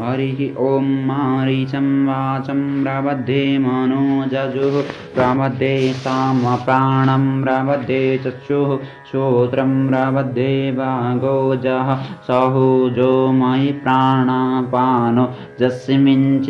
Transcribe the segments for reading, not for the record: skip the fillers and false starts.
हरिः ॐ मारीचं वाचं प्रबध्ये मनोजजुः प्रबध्ये सामप्राणं प्रबध्ये चक्षुः श्रोत्रं प्रबध्ये वागोजः सहुजो मयि प्राणापानो यस्मिन्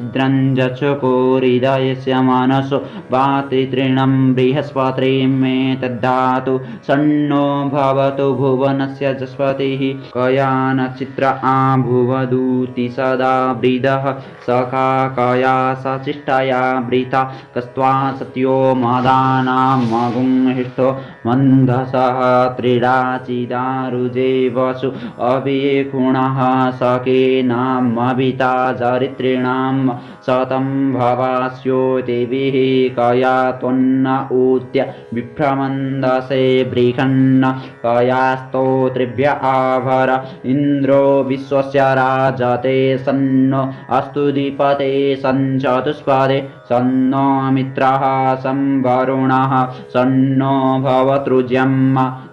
चक्षुको हृदयस्य मनसो वाति तृणं बृहस्पतिं मे तद्धातु सन्नो भवतु भुवनस्य जस्पतिः कयान चित्र आभुवदूति सदा वृदः सखा कया सचिष्टया वृथा कस्त्वा सत्यो मदानां मगुंहिष्ठो मन्दसः त्रिडाचिदारुजे वसु अभिखुणः सखेनामभिता चरित्रिणां शतं भवास्यो देवीः कया त्वन्न ऊत्य विभ्रमन्दसे बृहन्न कया स्तोत्रिभ्य आभर इन्द्रो विश्वस्य राजते सन्नो अस्तु दीपते सञ्चतुष्पदे सन्नो मित्रः संवरुणः सन्नो भवतृज्यं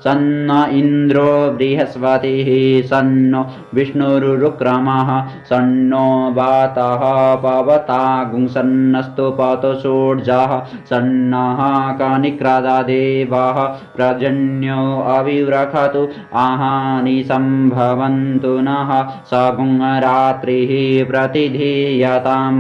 सन्न इन्द्रो बृहस्पतिः सन्नो विष्णुरुक्रमः सन्नो वातः पवतागुं सन्नस्तु पतसोर्जः सन्नः कनिक्रददेवः प्रजन्यो अविव्रखतु आहानि सम्भवन्तु नः सगुं रात्रिः प्रतिधीयतां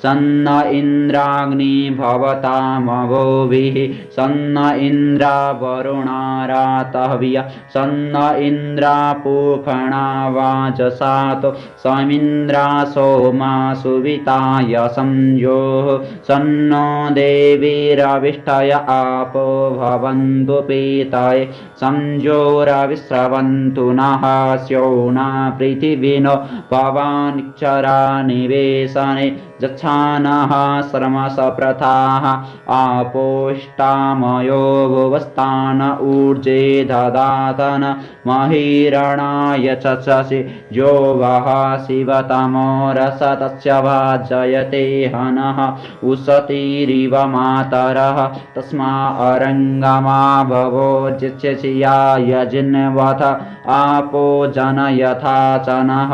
सन्न इन्द्राग्नि भवतामगोभिः सन्न इन्द्रा वरुणारातव्य सन्न इन्द्रा पूषणा वाचसातो समिन्द्रा सोमा सुविताय संयोः सन्नो देवीरविष्टय आपो भवन्तु पीताय संयोरविस्रवन्तु नः स्योना पृथिविनो भवानिक्षरा निवेशने जच्छानः श्रमसप्रथाः आपोष्टामयो भुवस्थान ऊर्जे ददातन महिरणाय चक्षसि जो वः शिवतमोरस तस्य भाजयते हनः उसतिरिव मातरः तस्मा अरङ्गमा भवो जिष्यसिया यजिन्वथ आपो जनयथा चनः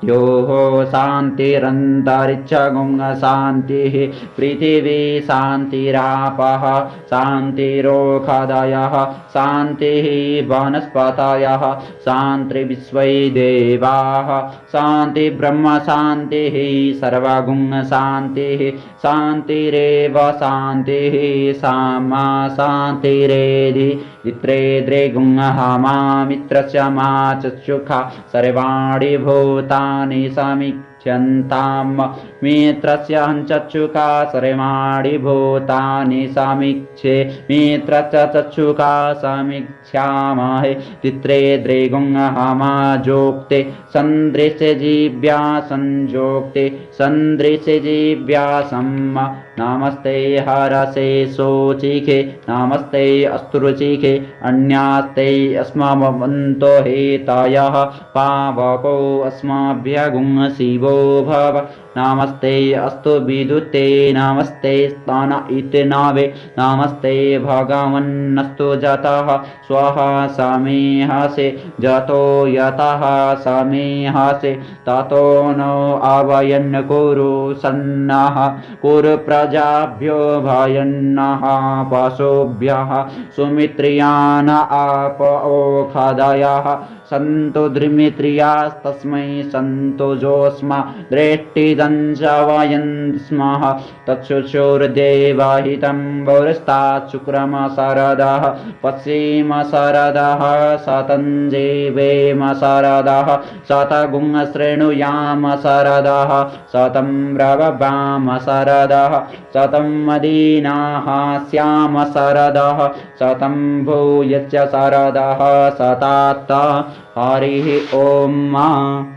योः शान्तिरन्तरिक्षगुं शान्तिः पृथिवी शान्तिरापः शान्तिरोषधयः शान्तिः वनस्पतयः शान्तिर्विश्वै देवाः शान्तिर्ब्रह्म शान्तिः सर्वगुं शान्तिः शान्तिरेव शान्तिः सामा शान्तिरेधि इत्रेद्रे गुंहमा मित्रस्य मा चक्षुषा सर्वाणि भूतानि समीक्ष्यन्ताम् मित्रस्य चक्षुषा सर्वाणि भूतानि समीक्षे मित्रस्य चक्षुषा समीक्ष्यामहे तित्रेद्रे गुंहमा जोक्ते सन्दृश्य जीव्या संजोक्ते सन्दृश्य जीव्या सम्मा नमस्ते हरसे शोचिखे नमस्ते अस्तुरुचिखे अन्यास्ते अस्मभवन्तो हेतयः पावको अस्माभ्यगुं शिवो भव नमस्ते अस्तु विदुते नमस्ते स्तन इति नावे नमस्ते भगवन्नस्तु जतः स्वः समेहसे जतो यतः समेहसे ततो नो अवयन् कुरु सन्नः कुरु प्रजाभ्यो भयन्नः पशुभ्यः सुमित्रियान् आपोषधयः सन्तु द्विमित्रियास्तस्मै सन्तु जोस्मा दृष्टिदञ्च वयन् स्मः तच्छुचुर्देवहितं वौरस्तात् शुक्रम शरदः पश्चिम शरदः शतञ्जीवेम शरदः शतगुं शृणुयाम शरदः शतं ब्रवाम शरदः शतं मदीनाः स्याम शरदः शतं भूयश्च शरदः शतात् हरिः ॐ।